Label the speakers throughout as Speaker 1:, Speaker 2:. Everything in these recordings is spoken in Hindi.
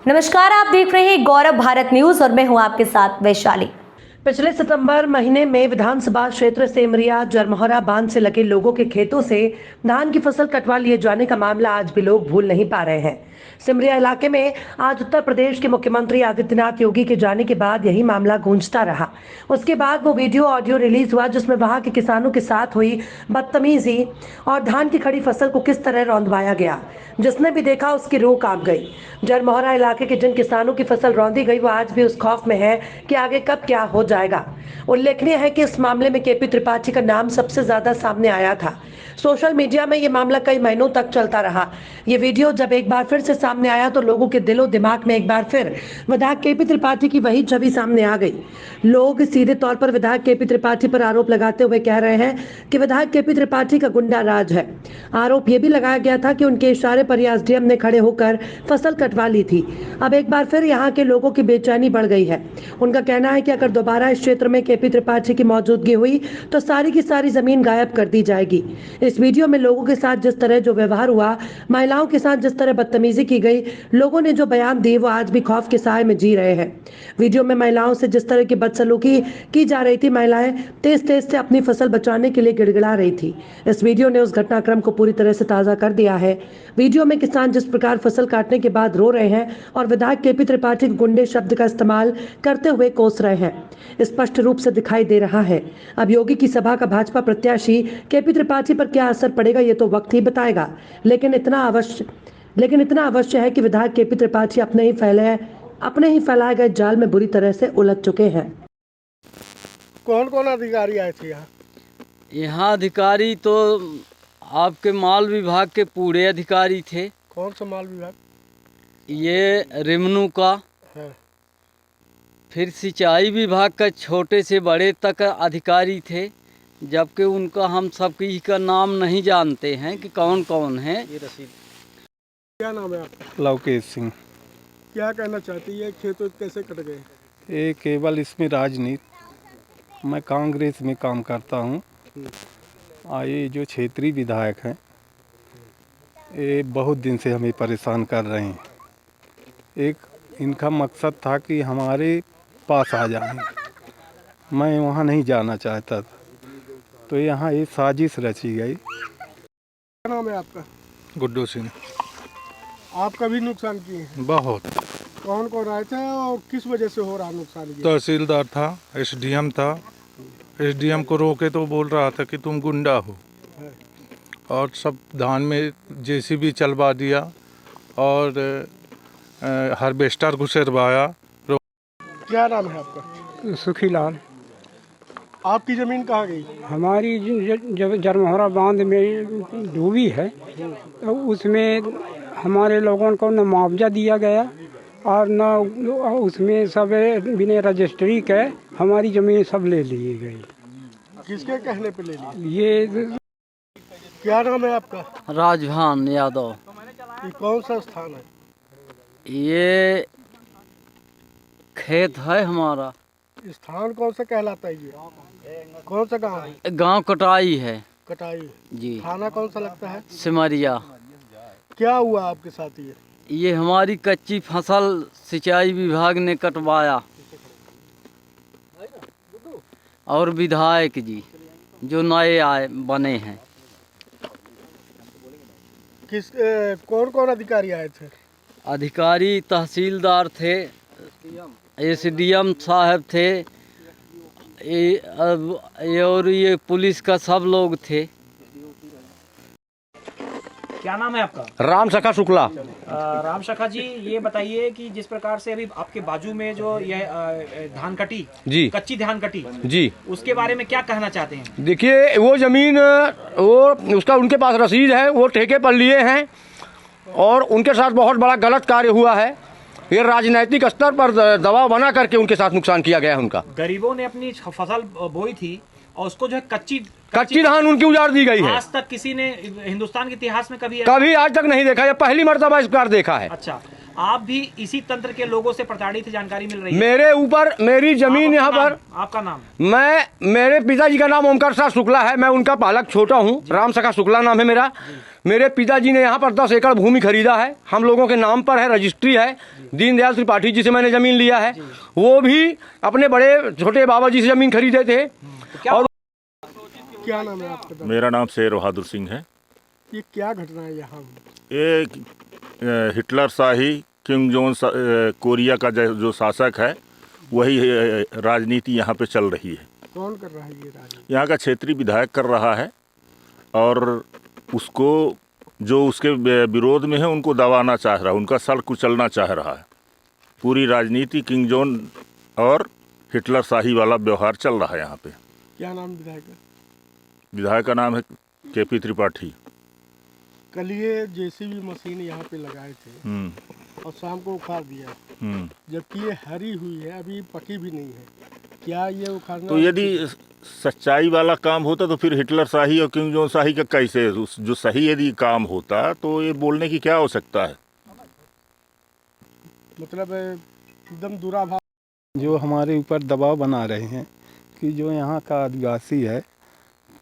Speaker 1: नमस्कार, आप देख रहे हैं गौरव भारत न्यूज और मैं हूं आपके साथ वैशाली।
Speaker 2: पिछले सितंबर महीने में विधानसभा क्षेत्र सेमरिया जरमोहरा बांध से लगे लोगों के खेतों से धान की फसल कटवा लिए जाने का मामला आज भी लोग भूल नहीं पा रहे हैं। सिमरिया इलाके में आज उत्तर प्रदेश के मुख्यमंत्री आदित्यनाथ योगी के जाने के बाद यही मामला गूंजता रहा। उसके बाद वो वीडियो ऑडियो रिलीज हुआ जिसमें वहां के किसानों के साथ हुई बदतमीजी और धान की खड़ी फसल को किस तरह रौंदवाया गया। जिसने भी देखा उसकी रूह कांप गई। जरमोहरा इलाके के जिन किसानों की फसल रौंदी गई वो आज भी उस खौफ में है कि आगे कब क्या हो जाएगा। उल्लेखनीय है कि इस मामले में केपी त्रिपाठी का नाम सबसे ज्यादा सामने आया था। सोशल मीडिया में ये मामला कई महीनों तक चलता रहा। ये वीडियो जब एक बार फिर से सामने आया तो लोगों के दिलो दिमाग में एक बार फिर विधायक केपी त्रिपाठी की वही छवि सामने आ गई। लोग सीधे तौर पर विधायक केपी त्रिपाठी पर आरोप लगाते हुए कह रहे हैं कि विधायक केपी त्रिपाठी का गुंडा राज है। आरोप यह भी लगाया गया था कि उनके इशारे पर एसडीएम ने खड़े होकर फसल कटवा ली थी। अब एक बार फिर यहाँ के लोगों की बेचैनी बढ़ गई है। उनका कहना है कि अगर दोबारा इस क्षेत्र में केपी त्रिपाठी की मौजूदगी हुई तो सारी की सारी जमीन गायब कर दी जाएगी। इस वीडियो में लोगों के साथ जिस तरह जो व्यवहार हुआ, महिलाओं के साथ जिस तरह बदतमीजी की गई, लोगों ने जो बयान दिए वो आज भी खौफ के साए में जी रहे हैं। वीडियो में महिलाओं से जिस तरह की बदसलूकी की जा रही थी, महिलाएं तेज तेज से अपनी फसल बचाने के लिए गिड़गिड़ा रही थी। इस वीडियो ने उस घटनाक्रम को पूरी तरह से ताजा कर दिया है। वीडियो में किसान जिस प्रकार फसल काटने के बाद रो रहे हैं और विधायक केपी त्रिपाठी गुंडे शब्द का इस्तेमाल करते हुए कोस रहे हैं, स्पष्ट रूप से दिखाई दे रहा है। अब योगी की सभा का भाजपा प्रत्याशी केपी त्रिपाठी पर क्या असर पड़ेगा ये तो वक्त ही बताएगा। लेकिन इतना अवश्य है कि विधायक केपी त्रिपाठी अपने ही फैलाए गए जाल में बुरी तरह से उलझ चुके हैं।
Speaker 3: कौन कौन अधिकारी आए थे
Speaker 4: यहाँ अधिकारी तो आपके माल विभाग के पूरे अधिकारी थे।
Speaker 3: कौन सा माल विभाग?
Speaker 4: ये रेवन्यू का
Speaker 3: है।
Speaker 4: फिर सिंचाई विभाग का छोटे से बड़े तक अधिकारी थे, जबकि उनका हम सबकी का नाम नहीं जानते हैं कि कौन कौन है।
Speaker 3: ये रसीद। क्या नाम है आपका?
Speaker 5: लवकेश सिंह।
Speaker 3: क्या कहना चाहती है, खेतों कैसे कट गए?
Speaker 5: ये केवल इसमें राजनीति, मैं कांग्रेस में काम करता हूँ। ये जो क्षेत्रीय विधायक हैं ये बहुत दिन से हमें परेशान कर रहे हैं। एक इनका मकसद था कि हमारे पास आ जाएं। मैं वहाँ नहीं जाना चाहता था, तो यहाँ ये साजिश रची गई।
Speaker 3: क्या नाम है आपका?
Speaker 5: गुड्डू सिंह।
Speaker 3: आपका भी नुकसान किए हैं?
Speaker 5: बहुत।
Speaker 3: कौन कौन आए थे और किस वजह से हो रहा नुकसान?
Speaker 5: तहसीलदार था, एसडीएम था। एसडीएम को रोके तो बोल रहा था कि तुम गुंडा हो, और सब धान में जेसीबी चलवा दिया और हार्वेस्टर घुसेरवाया।
Speaker 3: क्या नाम है आपका?
Speaker 6: सुखीलाल।
Speaker 3: आपकी जमीन कहाँ गई?
Speaker 6: हमारी जब जरमोहरा बांध में डूबी है तो उसमें हमारे लोगों को न मुआवजा दिया गया और न उसमें सब बिना रजिस्ट्री के हमारी ज़मीन सब ले ली गई।
Speaker 3: किसके कहने पे ले ली?
Speaker 6: ये
Speaker 3: क्या नाम है आपका?
Speaker 4: राजभान यादव।
Speaker 3: ये कौन सा स्थान है?
Speaker 4: ये खेत है हमारा।
Speaker 3: स्थान कौन सा कहलाता है? ये कौन सा गांव है?
Speaker 4: गांव कटाई है
Speaker 3: कटाई।
Speaker 4: जी।
Speaker 3: थाना कौन सा लगता है?
Speaker 4: सिमरिया।
Speaker 3: क्या हुआ आपके साथ?
Speaker 4: ये हमारी कच्ची फसल सिंचाई विभाग ने कटवाया और विधायक जी जो नए आए बने हैं।
Speaker 3: कौन कौन अधिकारी आए थे?
Speaker 4: अधिकारी तहसीलदार थे, एसडीएम साहब थे, और ये पुलिस का सब लोग थे।
Speaker 7: क्या नाम है आपका?
Speaker 8: राम सखा शुक्ला।
Speaker 7: राम सखा जी, ये बताइए कि जिस प्रकार से अभी आपके बाजू में जो यह धान कटी
Speaker 8: जी,
Speaker 7: कच्ची धान कटी
Speaker 8: जी,
Speaker 7: उसके बारे में क्या कहना चाहते हैं?
Speaker 8: देखिए वो जमीन वो उसका उनके पास रसीद है, वो ठेके पर लिए हैं और उनके साथ बहुत बड़ा गलत कार्य हुआ है। ये राजनीतिक स्तर पर दबाव बना करके उनके साथ नुकसान किया गया है उनका।
Speaker 7: गरीबों ने अपनी फसल बोई थी और उसको जो है
Speaker 8: कच्ची धान उनकी उजाड़ दी गई है।
Speaker 7: आज तक किसी ने हिंदुस्तान के इतिहास में कभी
Speaker 8: आज तक नहीं देखा, ये पहली मर्तबा इस बार देखा है।
Speaker 7: अच्छा, आप भी इसी तंत्र के लोगों से प्रताड़ित जानकारी मिल रही है?
Speaker 8: मेरे ऊपर मेरी जमीन यहाँ पर।
Speaker 7: आपका नाम?
Speaker 8: मेरे पिताजी का नाम ओमकार शाह शुक्ला है, मैं उनका पालक छोटा हूँ। राम सखा शुक्ला नाम है मेरा। मेरे पिताजी ने यहाँ पर 10 एकड़ भूमि खरीदा है, हम लोगों के नाम पर है, रजिस्ट्री है। दीनदयाल त्रिपाठी जी से मैंने ज़मीन लिया है, वो भी अपने बड़े छोटे बाबा जी से ज़मीन खरीदे थे। और
Speaker 3: क्या नाम है आपका?
Speaker 9: मेरा नाम शेर बहादुर सिंह है।
Speaker 3: ये क्या घटना है यहाँ?
Speaker 9: ये हिटलर शाही किंग जोन कोरिया का जो शासक है, वही राजनीति यहाँ पे चल रही है।
Speaker 3: कौन कर रहा है ये राजनीति?
Speaker 9: यहाँ का क्षेत्रीय विधायक कर रहा है, और उसको जो उसके विरोध में है उनको दबाना चाह रहा है, उनका सर कुचलना चाह रहा है। पूरी राजनीति किंग जोन और हिटलर शाही वाला व्यवहार चल रहा है यहाँ पे।
Speaker 3: क्या नाम विधायक का?
Speaker 9: विधायक का नाम है केपी त्रिपाठी।
Speaker 3: कल ये जेसीबी मशीन यहाँ पे लगाए थे और शाम को उखाड़ दिया, जबकि ये हरी हुई है, अभी पकी भी नहीं है। क्या ये उखाड़ना?
Speaker 9: तो यदि सच्चाई वाला काम होता तो फिर हिटलर शाही और किंग जोन शाही का कैसे, जो सही यदि काम होता तो ये बोलने की क्या आवश्यकता है?
Speaker 3: मतलब एकदम दुराभाव।
Speaker 5: जो हमारे ऊपर दबाव बना रहे हैं कि जो यहाँ का आदिवासी है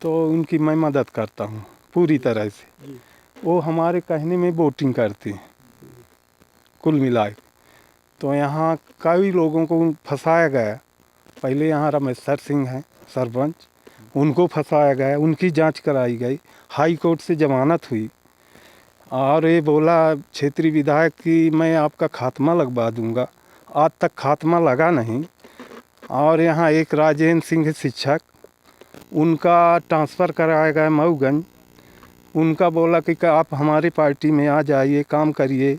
Speaker 5: तो उनकी मैं मदद करता हूँ पूरी तरह से। वो हमारे कहने में वोटिंग करते हैं कुल मिलाए। तो यहाँ कई लोगों को फंसाया गया। पहले यहाँ रमेश्वर सिंह हैं सरपंच, उनको फंसाया गया, उनकी जांच कराई गई, हाई कोर्ट से जमानत हुई, और ये बोला क्षेत्रीय विधायक कि मैं आपका खात्मा लगवा दूंगा। आज तक खात्मा लगा नहीं। और यहाँ एक राजेंद्र सिंह शिक्षक, उनका ट्रांसफ़र कराया गया मऊगंज। उनका बोला कि आप हमारी पार्टी में आ जाइए, काम करिए।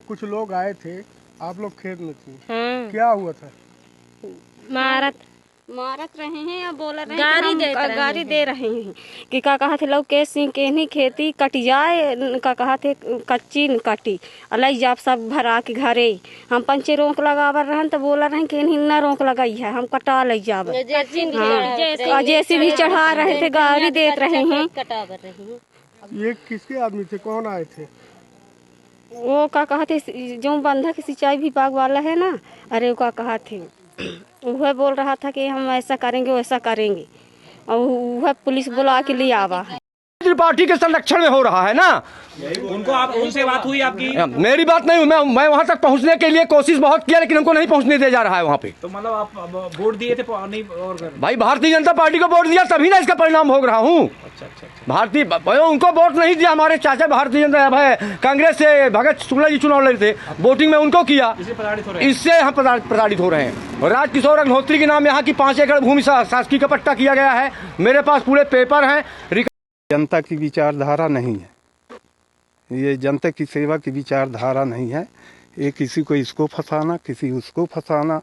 Speaker 3: कुछ लोग आए थे, आप लोग खेत में थे। क्या हुआ था?
Speaker 10: मारत रहे हैं या बोल रहे हैं, गाड़ी दे रहे हैं कि का कहा थे लोग के सिंह के नहीं खेती कट जाए, का कहा थे कच्ची न कटी अलग जाप सब भरा के घरे। हम पंचे रोक लगावर रहन तो बोला रहे कि नहीं न रोक लगाई है, हम कटा ले जाब। जैसे भी चढ़ा रहे थे, गाड़ी देते रहे हैं।
Speaker 3: ये किसके आदमी थे, कौन आए थे?
Speaker 10: वो का कहा थे जो बंधक सिंचाई विभाग वाला है ना, अरे वो का कहा थे, वह बोल रहा था कि हम ऐसा करेंगे वैसा करेंगे, और वह पुलिस बुला के लिए आवा।
Speaker 8: त्रिपाठी के संरक्षण में हो रहा है ना।
Speaker 7: उनको आप उनसे बात हुई आपकी?
Speaker 8: मेरी बात नहीं, मैं वहाँ तक पहुँचने के लिए कोशिश बहुत किया, लेकिन हमको नहीं पहुँचने दिया जा रहा है वहाँ पे।
Speaker 7: तो मतलब आप वोट दिए थे नहीं? और
Speaker 8: भाई भारतीय जनता पार्टी को वोट दिया, तभी ना इसका परिणाम भोग रहा हूँ। भारतीय उनको वोट नहीं दिया, हमारे चाचा भारतीय जनता कांग्रेस से भगत शुक्ला जी चुनाव लड़े थे, वोटिंग में उनको किया, इससे हम प्रताड़ित हो रहे हैं। और राजकिशोर अग्निहोत्री के नाम यहाँ की 5 एकड़ भूमि शासकीय का पट्टा किया गया है। मेरे पास पूरे पेपर हैं।
Speaker 5: जनता की विचारधारा नहीं है, ये जनता की सेवा की विचारधारा नहीं है। ये किसी को इसको फंसाना, किसी उसको फंसाना,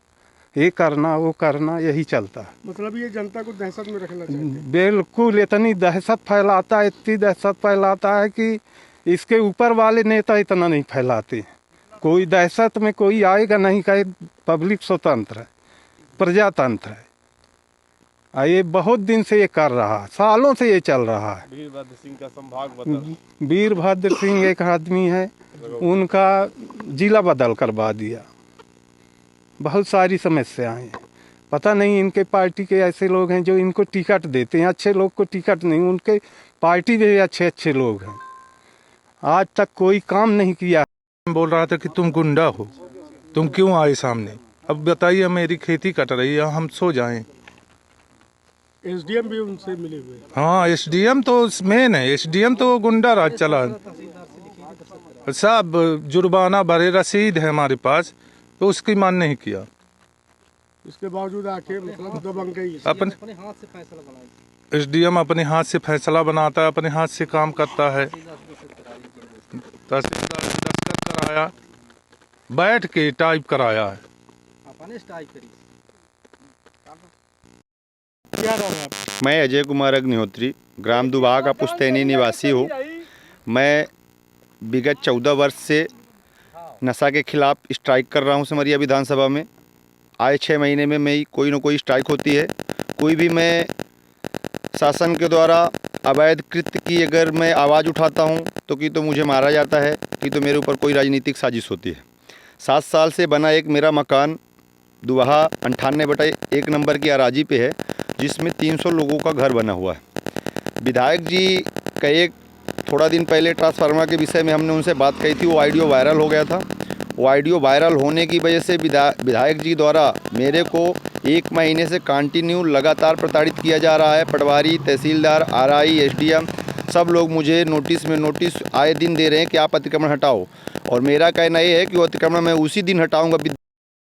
Speaker 5: ये करना वो करना, यही चलता है।
Speaker 3: मतलब ये जनता को दहशत में रखना चाहते हैं।
Speaker 5: बिल्कुल इतनी दहशत फैलाता है, इतनी दहशत फैलाता है कि इसके ऊपर वाले नेता इतना नहीं फैलाते। कोई दहशत में कोई आएगा नहीं, कहे पब्लिक स्वतंत्र है, प्रजातंत्र है। ये बहुत दिन से ये कर रहा है, सालों से ये चल रहा है।
Speaker 9: वीरभद्र सिंह का संभाग बदल,
Speaker 5: वीरभद्र सिंह एक आदमी है, उनका जिला बदल करवा दिया। बहुत सारी समस्याएं हैं। पता नहीं इनके पार्टी के ऐसे लोग हैं जो इनको टिकट देते हैं, अच्छे लोग को टिकट नहीं, उनके पार्टी में अच्छे लोग हैं। आज तक कोई काम नहीं किया।
Speaker 11: बोल रहा था कि तुम गुंडा हो, तुम क्यों आए सामने? अब बताइए, मेरी खेती कट रही है, हम सो जाएं।
Speaker 3: एसडीएम भी उनसे मिले हुए?
Speaker 11: हाँ, एसडीएम तो मेन है, एसडीएम तो गुंडा राज चला। सब जुर्माना भरे, रसीद है हमारे पास, तो उसकी मान नहीं किया।
Speaker 3: इसके बावजूद आके मतलब दबंग गई।
Speaker 11: अपने हाथ से फैसला बनाया। एसडीएम अपने हाथ से फैसला बनाता है, अपने हाथ से काम करता है। तहसीलदार दस्तखत कराया, बैठ के टाइप कराया है।
Speaker 3: क्या नाम है?
Speaker 12: मैं अजय कुमार अग्निहोत्री, ग्राम दुबा का पुश्तैनी निवासी हूँ। मैं विगत 14 वर्ष से नशा के खिलाफ स्ट्राइक कर रहा हूँ सिमरिया विधानसभा में। आए 6 महीने में मैं कोई न कोई स्ट्राइक होती है। कोई भी मैं शासन के द्वारा अवैध कृत्य की अगर मैं आवाज़ उठाता हूँ तो मुझे मारा जाता है, तो मेरे ऊपर कोई राजनीतिक साजिश होती है। 7 साल से बना एक मेरा मकान दुबहा 98/1 नंबर की अराजी पे है, जिसमें 300 लोगों का घर बना हुआ है। विधायक जी कहे थोड़ा दिन पहले ट्रांसफार्मर के विषय में हमने उनसे बात कही थी, वो ऑडियो वायरल हो गया था। वो ऑडियो वायरल होने की वजह से विधायक जी द्वारा मेरे को 1 महीने से कंटिन्यू लगातार प्रताड़ित किया जा रहा है। पटवारी, तहसीलदार, आरआई, एसडीएम सब लोग मुझे नोटिस आए दिन दे रहे हैं कि आप अतिक्रमण हटाओ, और मेरा कहना ये है कि वो अतिक्रमण मैं उसी दिन हटाऊंगा।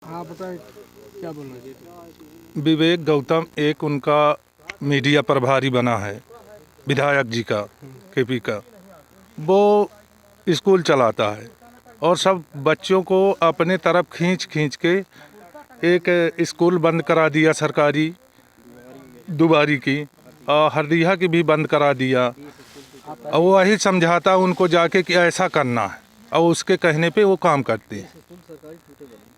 Speaker 3: हाँ बताएं, क्या बोलना चाहिए?
Speaker 11: विवेक गौतम एक उनका मीडिया प्रभारी बना है, विधायक जी का, केपी का। वो स्कूल चलाता है और सब बच्चों को अपने तरफ खींच के एक स्कूल बंद करा दिया सरकारी, दुबारी की, और हरदिया की भी बंद करा दिया। और वो वही समझाता उनको जाके कि ऐसा करना है, और उसके कहने पे वो काम करते हैं।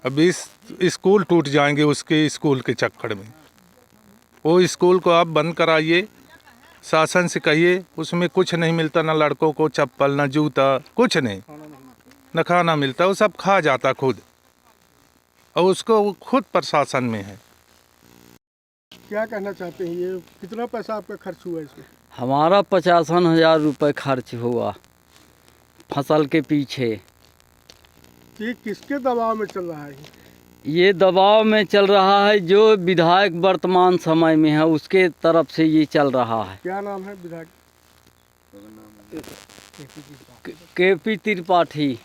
Speaker 11: अभी स्कूल टूट जाएंगे उसके स्कूल के चक्कर में। वो स्कूल को आप बंद कराइए, शासन से कहिए, उसमें कुछ नहीं मिलता, ना लड़कों को चप्पल, ना जूता, कुछ नहीं, न खाना मिलता, वो सब खा जाता खुद, और उसको खुद प्रशासन में है।
Speaker 3: क्या कहना चाहते हैं? ये कितना पैसा आपका खर्च हुआ इसमें?
Speaker 4: हमारा 55,000 रुपये खर्च हुआ फसल के पीछे।
Speaker 3: ये किसके दबाव में चल रहा है?
Speaker 4: ये दबाव में चल रहा है जो विधायक वर्तमान समय में है, उसके तरफ से ये चल रहा है।
Speaker 3: क्या नाम है विधायक?
Speaker 4: केपी त्रिपाठी।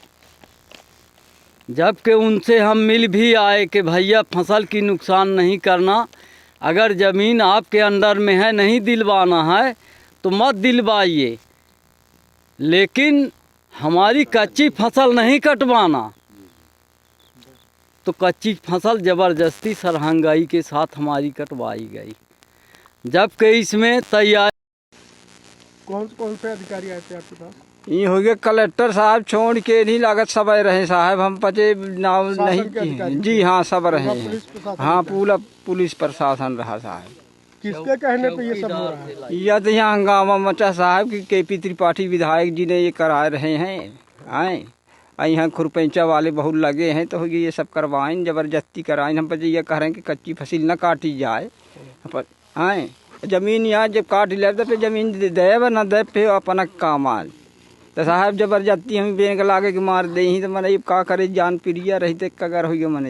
Speaker 4: जबकि उनसे हम मिल भी आए कि भैया फसल की नुकसान नहीं करना, अगर ज़मीन आपके अंडर में है, नहीं दिलवाना है तो मत दिलवाइए, लेकिन हमारी कच्ची फसल नहीं कटवाना। तो कच्ची फसल ज़बरदस्ती सरहंगाई के साथ हमारी कटवाई गई, जबकि इसमें तैयारी।
Speaker 3: कौन से अधिकारी आए थे आपके पास?
Speaker 6: ये हो गया कलेक्टर साहब, छोड़ के नहीं लागत सब रहे साहब, हम पचे नाव नहीं किए। जी हाँ, सब रहे हैं। हाँ, पूरा पुलिस प्रशासन रहा साहब।
Speaker 3: किसके कहने पे ये सब हो रहा है?
Speaker 6: या तो यहाँ हंगामा मचा साहब कि केपी त्रिपाठी विधायक जी ने ये करा रहे हैं। आए यहाँ खुरपैंचा वाले बहुत लगे हैं, तो ये सब करवाएं, जबरदस्ती कराएं। हम पर ये कह रहे हैं कि कच्ची फसल न काटी जाए। आए जमीन यहाँ जब काट ले तो जमीन दे न दे पे अपना काम आए, तो साहब जबरदस्ती हम बैंक लागे के मार दे ही, तो मन का करे, जान प्रिया रही तो कगर हो गया मन।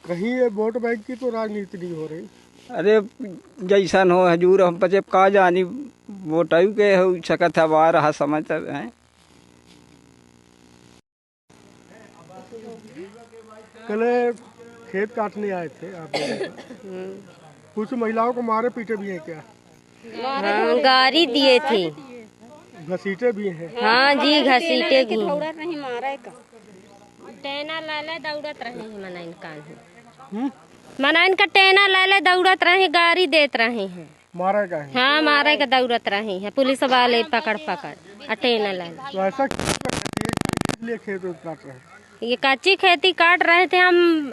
Speaker 3: कहीं ये वोट बैंक की तो राजनीति नहीं हो रही?
Speaker 6: अरे जैसन हो हजूर, हम पचे का जानी वोट के हो सकत है, आ रहा समझ है।
Speaker 3: कल खेत काटने आए थे आप, कुछ महिलाओं को मारे पीटे भी हैं क्या?
Speaker 10: हाँ, गाड़ी दिए थे,
Speaker 3: घसीटे भी हैं।
Speaker 10: हाँ जी, घसीटे भी। टेना लाले दौड़त रहे हैं, मनाइन कान मनाइन का टेना लाले दौड़त रहे, गाड़ी देत रहे हैं।
Speaker 3: मारे का है?
Speaker 10: हाँ, मारे का दौड़त रहे हैं, पुलिस वाले पकड़ टेना लाले।
Speaker 3: तो ऐसा इसलिए खेत काट रहे हैं?
Speaker 10: ये कच्ची खेती काट रहे थे, हम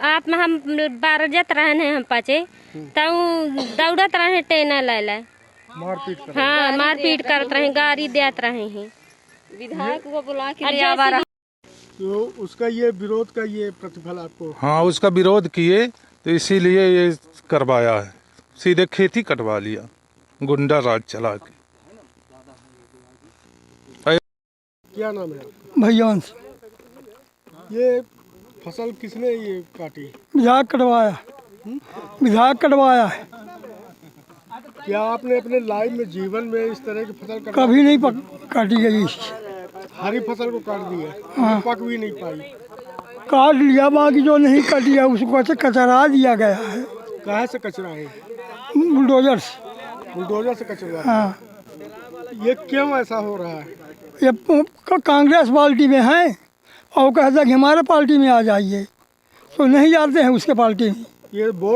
Speaker 10: बारजत रहे हैं, हम पचे तो दौड़त रहे टेना लाले,
Speaker 3: मारपीट कर।
Speaker 10: हाँ, मारपीट करते रहे, गाड़ी देते रहे हैं। विधायक को बुला के
Speaker 3: तो उसका ये विरोध का ये प्रतिफल आपको?
Speaker 11: हाँ, उसका विरोध किए तो इसीलिए ये करवाया है, सीधे खेती कटवा लिया, गुंडा राज चला के।
Speaker 3: क्या नाम है आपका?
Speaker 6: भैयांश।
Speaker 3: ये फसल किसने ये काटी?
Speaker 6: विधायक कटवाया, विधायक कटवाया है।
Speaker 3: क्या आपने अपने लाइफ में, जीवन में इस तरह की फसल
Speaker 6: कभी नहीं काटी गई?
Speaker 3: हरी फसल को काट दिया?
Speaker 6: हाँ।
Speaker 3: पक भी नहीं पाई?
Speaker 6: काट लिया, बाकी जो नहीं कटिया उसको कचरा दिया गया है।
Speaker 3: कहाँ से कचरा है?
Speaker 6: बुलडोजर से।
Speaker 3: बुलडोजर से कचरा?
Speaker 6: हाँ।
Speaker 3: ये क्यों ऐसा हो रहा है?
Speaker 6: ये कांग्रेस पार्टी में है और कहता कि हमारे पार्टी में आ जाइए, तो नहीं जाते हैं उसके पार्टी में।
Speaker 3: ये वोट